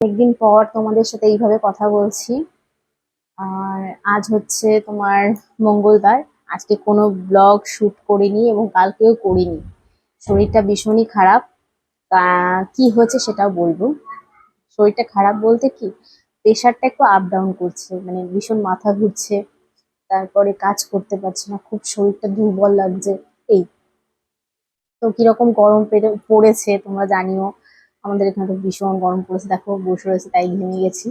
অনেকদিন পর তোমাদের সাথে এইভাবে কথা বলছি। আর আজ হচ্ছে তোমার মঙ্গলবার। আজকে কোনো ব্লগ শুট করিনি এবং কালকেও করিনি। শরীরটা ভীষণই খারাপ। কি হয়েছে সেটাও বলবো। শরীরটা খারাপ বলতে কি, প্রেশারটা একটু আপ ডাউন করছে, মানে ভীষণ মাথা ঘুরছে। তারপরে কাজ করতে পারছি না, খুব শরীরটা দুর্বল লাগছে। এই তো কিরকম গরম পড়েছে তোমরা জানিও। আমাদের এখানে তো ভীষণ গরম পড়েছে, দেখো বসে রয়েছে তাই ঘেমে গেছি।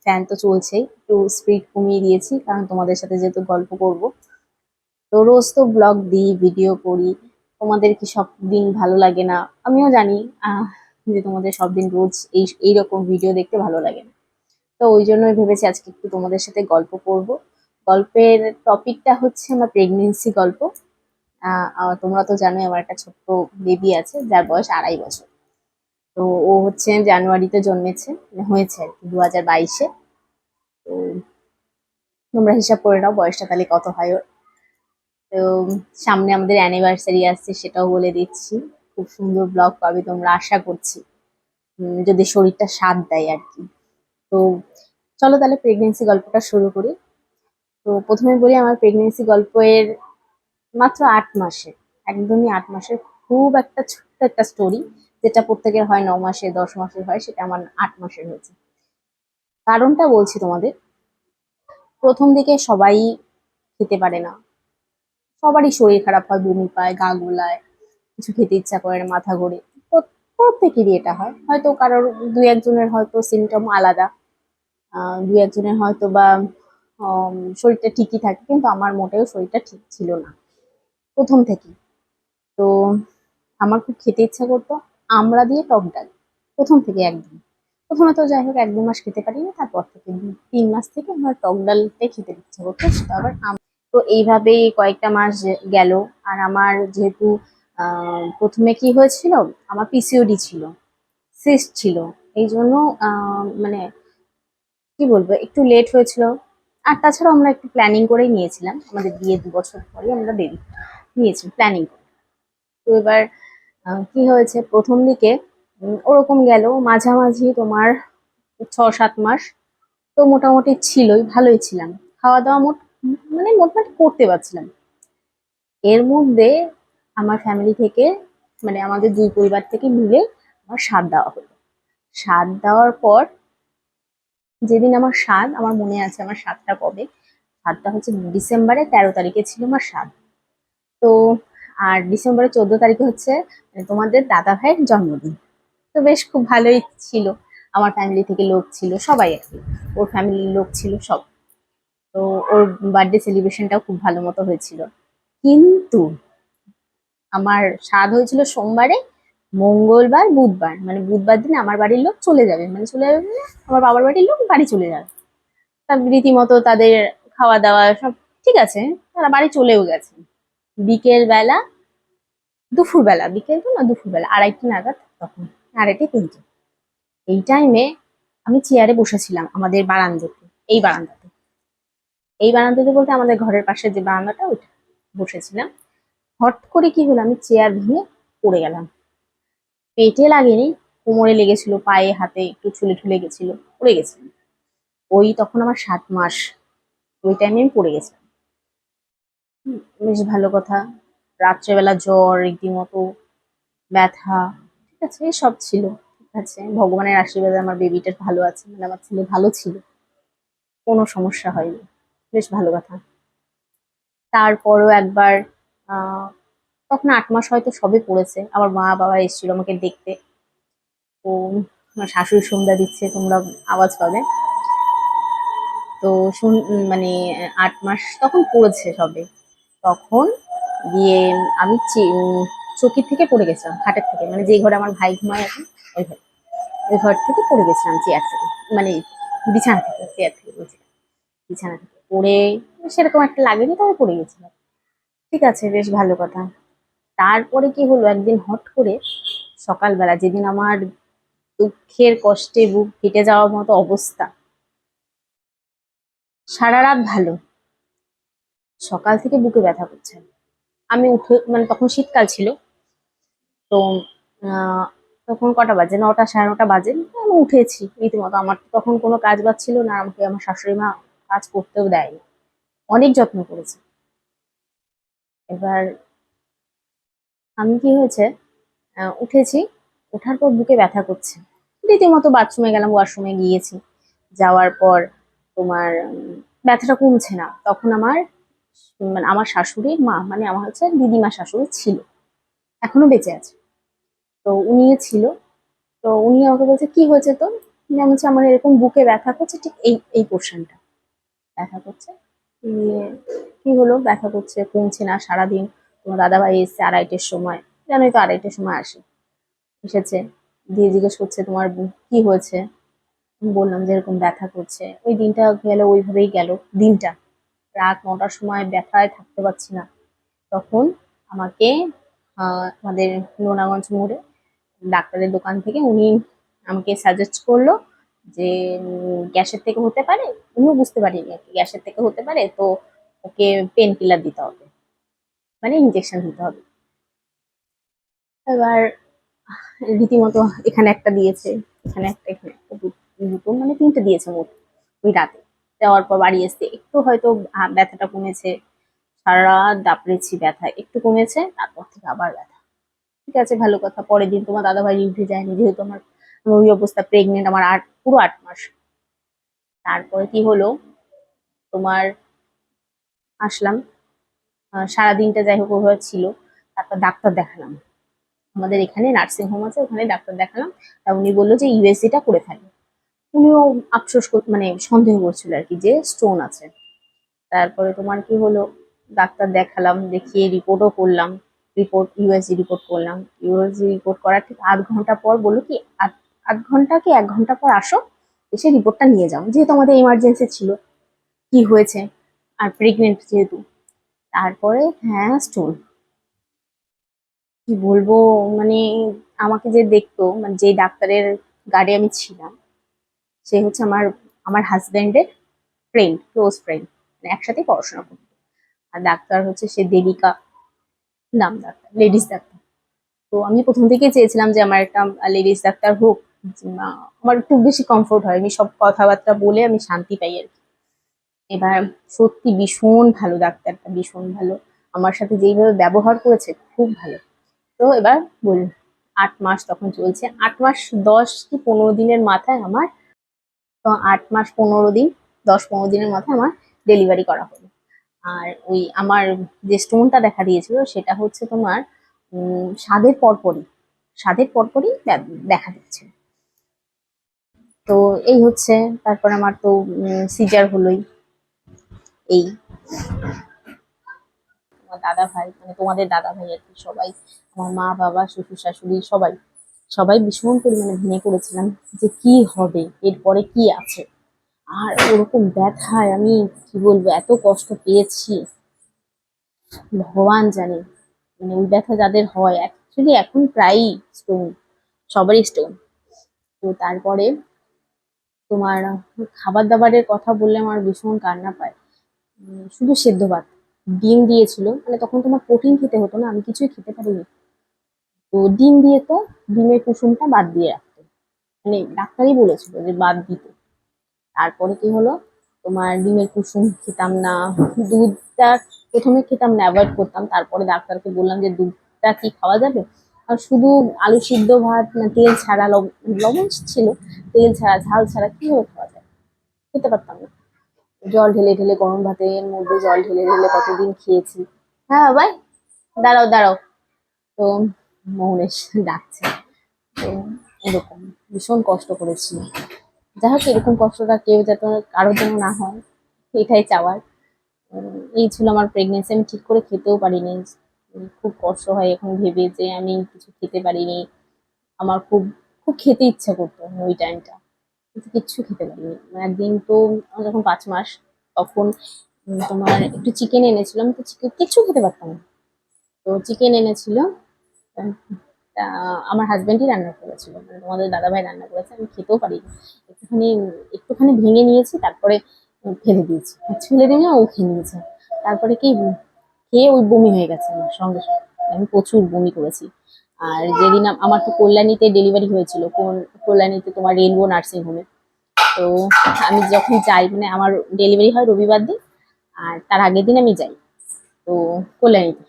ফ্যান তো চলছেই, একটু স্পিড কমিয়ে দিয়েছি কারণ তোমাদের সাথে যেহেতু গল্প করব। তো রোজ তো ব্লগ দিই, ভিডিও করি, তোমাদের কি সব দিন ভালো লাগে না আমিও জানি। যে তোমাদের সব দিন রোজ এইরকম ভিডিও দেখতে ভালো লাগে না। তো ওই জন্যই ভেবেছি আজকে একটু তোমাদের সাথে গল্প করব। গল্পের টপিকটা হচ্ছে আমার প্রেগনেন্সি গল্প। তোমরা তো জানোই আমার একটা ছোট্ট বেবি আছে যার বয়স 2.5 বছর। তো ও হচ্ছে জানুয়ারিতে হয়েছে আর কি 2022-এ। তো তোমরা হিসাব করে নাও বয়সটা তাহলে কত হয় ওর। তো সামনে আমাদের অ্যানিভার্সারি আসছে, সেটাও বলে দিচ্ছি। খুব সুন্দর ব্লগ পাবে তোমরা, আশা করছি। যদি শরীরটা সাথ দেয় আর কি। তো চলো তাহলে প্রেগনেন্সি গল্পটা শুরু করি। তো প্রথমে বলি আমার প্রেগনেন্সি গল্পের মাত্র 8 মাসে, একদমই 8 মাসের খুব একটা ছোট্ট একটা স্টোরি। যেটা প্রত্যেকের হয় 9 মাসে 10 মাসের হয়, সেটা আমার 8 মাসের হয়েছে। কারণটা বলছি তোমাদের। প্রথম দিকে সবাই খেতে পারে না, সবারই শরীর খারাপ হয়, বমি পায়, গা গোলায়, কিছু খেতে ইচ্ছা করে না, মাথা ঘোরে। প্রত্যেকেরই এটা হয়, হয়তো কারোর দুই একজনের হয়তো সিমটম আলাদা। দুই একজনের হয়তো বা শরীরটা ঠিকই থাকে, কিন্তু আমার মোটেও শরীরটা ঠিক ছিল না প্রথম থেকেই। তো আমার খুব খেতে ইচ্ছা করতো আমড়া দিয়ে টক ডাল, প্রথম থেকে একদম। প্রথমে তো যাই হোক 1-2 মাস খেতে পারিনি, তারপর থেকে 3 মাস থেকে আমার টক ডালটা খেতে ইচ্ছা করতো, সেটা আবার তো এইভাবেই কয়েকটা মাস গেল। আর আমার যেহেতু প্রথমে কি হয়েছিল, আমার পিসিওডি ছিল, সিস্ট ছিল। এই জন্য মানে কি বলবো, একটু লেট হয়েছিল। আর তাছাড়া আমরা একটু প্ল্যানিং করেই নিয়েছিলাম, আমাদের বিয়ে 2 বছর পরে আমরা বেবি নিয়েছি প্ল্যানিং করে। তো এবার কি হয়েছে প্রথম দিকে, ওরকম গেল মাঝামাঝি তোমার 6-7 মাস। তো মোটামুটি ছিলই, ভালোই ছিলাম, খাওয়া দাওয়া মানে মোটামুটি করতে পারছিলাম। এর মধ্যে আমার ফ্যামিলি থেকে, মানে আমাদের দুই পরিবার থেকে মিলে আমার সাধ দেওয়া হলো। সাধ দেওয়ার পর যেদিন আমার সাধ, আমার মনে আছে আমার সাধটা কবে। সাধটা হচ্ছে ডিসেম্বরের 13 তারিখে ছিল আমার সাধ। তো আর ডিসেম্বরের 14 তারিখে হচ্ছে তোমাদের দাদা ভাইয়ের জন্মদিন। তো বেশ খুব ভালোই ছিল, আমার ফ্যামিলি থেকে লোক ছিল সবাই আর কি, ওর ফ্যামিলির লোক ছিল সব। তো ওর বার্থডে সেলিব্রেশনটাও খুব ভালো মতো হয়েছিল। কিন্তু আমার স্বাদ হয়েছিল সোমবারে, মঙ্গলবার বুধবার, মানে বুধবার দিন আমার বাড়ির লোক চলে যাবে, মানে চলে যাবে মানে আমার বাবার বাড়ির লোক বাড়ি চলে যাবে। তা রীতিমতো তাদের খাওয়া দাওয়া সব ঠিক আছে, তারা বাড়ি চলেও গেছে। বিকেল বেলা, দুপুর বেলা, বিকেল তো না দুপুর বেলা 2:30 নাগাদ, তখন 2:30-3টে, এই টাইমে আমি চেয়ারে বসেছিলাম আমাদের বারান্দাতে। এই বারান্দাতে, এই বারান্দাতে বলতে আমাদের ঘরের পাশে যে বারান্দাটা ওইটা বসেছিলাম। হট করে কি হলো, আমি চেয়ার ভেঙে পড়ে গেলাম। পেটে লাগেনি, কোমরে লেগেছিল, পায়ে হাতে একটু ছুলে ঠুলে গেছিল, পড়ে গেছিলাম। ওই তখন আমার 7 মাস, ওই টাইমে আমি পড়ে গেছিলাম। বেশ ভালো কথা। রাত্রেবেলা জ্বর রীতিমতো, ব্যথা, ঠিক আছে সব ছিল। ঠিক আছে, ভগবানের আশীর্বাদে আমার বেবিটা ভালো আছে, মানে আমার ছেলে ভালো ছিল, কোনো সমস্যা হয়নি, বেশ ভালো কথা। তারপরও একবার আহ তখন 8 মাস হয়তো সবে পড়েছে, আমার মা বাবা এসেছিল আমাকে দেখতে। তো আমার শাশুড়ি সন্ধ্যা দিচ্ছে, তোমরা আওয়াজ পাবে। তো মানে 8 মাস তখন পড়েছে সবে। তখন গিয়ে আমি চৌকি থেকে পড়ে গেছিলাম, খাটের থেকে, মানে যে ঘরে আমার ভাই ঘুমায় এখন, ওই ঘরে, ওই ঘর থেকে পড়ে গেছিলাম চেয়ার থেকে, মানে বিছানা থেকে, চেয়ার থেকে বলছি, বিছানা থেকে পড়ে সেরকম একটা লাগেনি, তবে পড়ে গেছিলাম। ঠিক আছে, বেশ ভালো কথা। তারপরে কি হলো, একদিন হট করে সকালবেলা, যেদিন আমার দুঃখের কষ্টে বুক ফেটে যাওয়ার মতো অবস্থা, সারা রাত ভালো, সকাল থেকে বুকে ব্যথা করছে। আমি উঠে, মানে তখন শীতকাল ছিল। তো তখন কটা বাজে, 9টা 9:30 বাজে, আমি উঠেছি রীতিমতো। আমার তখন কোনো কাজ বাজ ছিল না, আমাকে আমার শাশুড়ি মা কাজ করতেও দেয়নি, অনেক যত্ন করেছে। এবার আমি কি হয়েছে, উঠেছি, ওঠার পর বুকে ব্যথা করছে, রীতিমতো বাথরুমে গেলাম, ওয়াশরুমে গিয়েছি। যাওয়ার পর তোমার ব্যথাটা কমছে না। তখন আমার মানে আমার শাশুড়ির মা, মানে আমার হচ্ছে দিদিমা শাশুড়ি ছিল, এখনো বেঁচে আছে। তো উনি ছিল, তো উনি আমাকে বলছে কি হয়েছে তো, আমি বলছি আমার এরকম বুকে ব্যথা করছে, ঠিক এই এই পোর্শনটা ব্যথা করছে। নিয়ে কি হলো, ব্যথা করছে, কমছে না সারাদিন। তোমার দাদাভাই এসছে 2:30-এর সময়, জানোই তো 2:30-এর সময় আসে, এসেছে, দিয়ে জিজ্ঞেস করছে তোমার কি হয়েছে। আমি বললাম যে এরকম ব্যথা করছে। ওই দিনটা গেল, ওইভাবেই গেল দিনটা। রাত 9টার সময় ব্যথায় থাকতে পারছি না। তখন আমাকে আমাদের লোনাগঞ্জ মোড়ে ডাক্তারের দোকান থেকে উনি আমাকে সাজেস্ট করলো যে গ্যাসের থেকে হতে পারে, উনিও বুঝতে পারিনি আর কি, গ্যাসের থেকে হতে পারে, তো ওকে পেন কিলার দিতে হবে, মানে ইঞ্জেকশন দিতে হবে। এবার রীতিমতো এখানে একটা দিয়েছে, এখানে একটা, এখানে একটা, দুটো মানে 3টে দিয়েছে মোট ওই রাতে। দেওয়ার পর বাড়ি এসছে, একটু হয়তো ব্যথাটা কমেছে, সারা রাত দাপড়েছি ব্যথা, একটু কমেছে, তারপর থেকে আবার ব্যথা। ঠিক আছে, ভালো কথা। পরের দিন তোমার দাদাভাই ডিউটি যায়নি, যেহেতু আমার ওই অবস্থা, প্রেগনেন্ট, আমার পুরো 8 মাস। তারপরে কি হলো, তোমার আসলাম, সারাদিনটা যাই হোক ওভাবে ছিল। তারপর ডাক্তার দেখালাম, আমাদের এখানে নার্সিং হোম আছে, ওখানে ডাক্তার দেখালাম। তা উনি বললো যে ইউএসজিটা করে ফেলো। উনিও আফসোস মানে সন্দেহ করছিল আর কি যে স্টোন আছে। তারপরে তোমার কি হলো, ডাক্তার দেখালাম, দেখিয়ে রিপোর্টও করলাম, রিপোর্ট ইউএসজি রিপোর্ট করলাম। ইউএসজি রিপোর্ট করার ঠিক 8 ঘন্টা পর বললো কি, আধ ঘন্টা কি 1 ঘন্টা পর আসো, এসে রিপোর্টটা নিয়ে যাও, যেহেতু আমাদের এমার্জেন্সি ছিল, কি হয়েছে, আর প্রেগনেন্ট যেহেতু। তারপরে হ্যাঁ, স্টোন, কি বলবো, মানে আমাকে যে দেখতো, মানে যে ডাক্তারের গার্ডে আমি ছিলাম, সে হচ্ছে আমার আমার হাজবেন্ডের ফ্রেন্ড, ক্লোজ ফ্রেন্ড, মানে একসাথে পড়াশোনা করতো। আর ডাক্তার হচ্ছে সে দেবিকা নাম, ডাক্তার লেডিস ডাক্তার। তো আমি প্রথম থেকেই চেয়েছিলাম যে আমার একটা লেডিস ডাক্তার হোক, আমার একটু বেশি কমফোর্ট হয়, আমি সব কথাবার্তা বলে আমি শান্তি পাই আর কি। এবার সত্যি ভীষণ ভালো ডাক্তারটা, ভীষণ ভালো, আমার সাথে যেইভাবে ব্যবহার করেছে খুব ভালো। তো এবার বলুন, 8 মাস তখন চলছে, 8 মাস 10 কি 15 দিনের মাথায় আমার, তো 8 মাস 15 দিন, 10-15 দিনের মাথায় আমার ডেলিভারি করা হলো। আর ওই আমার যে স্টোনটা দেখা দিয়েছিল সেটা হচ্ছে তোমার স্বাদের পরপরই, স্বাদের পরপরই দেখা দিচ্ছে। তো এই হচ্ছে, তারপর আমার তো সিজার হলোই। এই আমার দাদা ভাই, মানে তোমাদের দাদা ভাই আর কি, সবাই, আমার মা বাবা শ্বশুর শাশুড়ি সবাই, সবাই ভীষণ পরিমাণে ভেঙে পড়েছিলাম যে কি হবে, এরপরে কি আছে। আর ওরকম ব্যথায় আমি কি বলবো, এত কষ্ট পেয়েছি ভগবান জানে। মানে ওই ব্যথা যাদের হয়, অ্যাকচুয়ালি এখন প্রায়ই স্টোন, সবারই স্টোন। তো তারপরে তোমার খাবার দাবারের কথা বললে আমার ভীষণ কান্না পায়। শুধু সেদ্ধ ভাত, ডিম দিয়েছিল, মানে তখন তোমার প্রোটিন খেতে হতো না, আমি কিছুই খেতে পারিনি। তো ডিম দিয়ে তো, ডিমের কুসুমটা বাদ দিয়ে রাখতো, মানে ডাক্তারই বলেছিল যে বাদ দিতে। তারপরে কি হলো, তোমার ডিমের কুসুম খেতাম না, দুধটা প্রথমে খেতাম না, অ্যাভয়েড করতাম। তারপরে ডাক্তারকে বললাম যে দুধটা কি খাওয়া যাবে, আর শুধু আলু সিদ্ধ ভাত, না তেল ছাড়া, লবণ ছিল, তেল ছাড়া ঝাল ছাড়া কিভাবে খাওয়া যায়, খেতে পারতাম না। জল ঢেলে ঢেলে, গরম ভাতের মধ্যে জল ঢেলে ঢেলে কতদিন খেয়েছি। হ্যাঁ ভাই, দাঁড়াও দাঁড়াও, তো মৌনেশ ডাকছে। তো এরকম ভীষণ কষ্ট করেছি। যাই হোক, এরকম কষ্টটা কেউ যাতে কারোর জন্য না হয়, এটাই চাওয়ার। এই ছিল আমার প্রেগনেন্সি, আমি ঠিক করে খেতেও পারিনি। খুব কষ্ট হয় এখন ভেবে যে আমি কিছু খেতে পারিনি। আমার খুব খুব খেতে ইচ্ছা করতো ওই টাইমটা, কিন্তু কিচ্ছু খেতে পারিনি। একদিন তো আমার যখন 5 মাস, তখন তোমার একটু চিকেন এনেছিলাম, তো চিকেন কিচ্ছু খেতে পারতাম না। তো চিকেন এনেছিল, উম, আমার হাজবেন্ডই রান্না করেছিল, মানে তোমাদের দাদাভাই রান্না করেছে, আমি খেতেও পারিনি। একটুখানি একটুখানি ভেঙে নিয়েছি, তারপরে ফেলে দিয়েছি, ফেলে দিয়ে ও খেয়ে নিয়েছে। তারপরে কি খেয়ে ওই বমি হয়ে গেছে আমার সঙ্গে সঙ্গে, আমি প্রচুর বমি করেছি। আর যেদিন আমার তো কল্যাণীতে ডেলিভারি হয়েছিল, কল্যাণীতে তোমার রেনবো নার্সিং হোমে। তো আমি যখন যাই, মানে আমার ডেলিভারি হয় রবিবার দিন, আর তার আগের দিন আমি যাই। তো কল্যাণীতে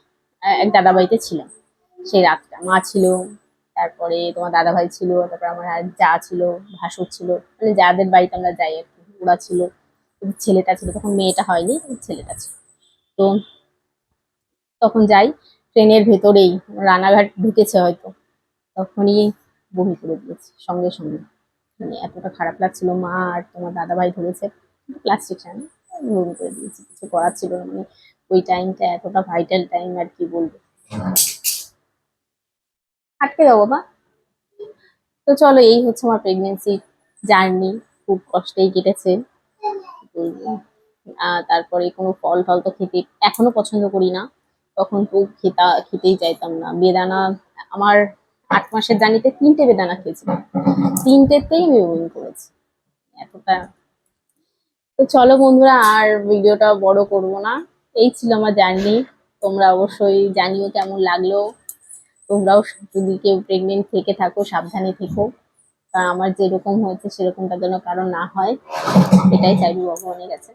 এক দাদা বাড়িতে ছিলাম সেই রাতটা। মা ছিল, তারপরে তোমার দাদা ভাই ছিল, তারপর আমার আর যা ছিল, ভাসুর ছিল, মানে যাদের বাড়িতে আমরা যাই আর কি, ওরা ছিল। ছেলেটা ছিল, তখন মেয়েটা হয়নি, ছেলেটা ছিল। তো তখন যাই, ট্রেনের ভেতরেই রানাঘাট ঢুকেছে হয়তো, তখনই বমি করে দিয়েছে সঙ্গে সঙ্গে। মানে এতটা খারাপ লাগছিল, মা আর তোমার দাদা ভাই ধরেছে, প্লাস্টিক সামনে বমি করে দিয়েছে, কিছু করার ছিল না। মানে ওই টাইমটা এতটা ভাইটাল টাইম, আর কি বলবো। আটকে দাও বাবা। তো চলো, এই হচ্ছে আমার প্রেগনেন্সি জার্নি, খুব কষ্টেই কেটেছে বলবো। তারপরে কোনো ফল টল তো খেতে এখনো পছন্দ করি না, তখন তো খেতেই চাইতাম না। বেদানা আমার 8 মাসের জার্নিতে 3টে বেদানা খেয়েছিলাম, 3টেতেই আমি বমি করেছি, এতটা। তো চলো বন্ধুরা, আর ভিডিওটা বড় করব না, এই ছিল আমার জার্নি। তোমরা অবশ্যই জানিও কেমন লাগলো। তোমরাও যদি কেউ প্রেগনেন্ট থেকে থাকো, সাবধানে থেকো, কারণ আমার যেরকম হয়েছে সেরকমটা যেন কারো না হয়, এটাই চাইবো ভগবানের কাছে।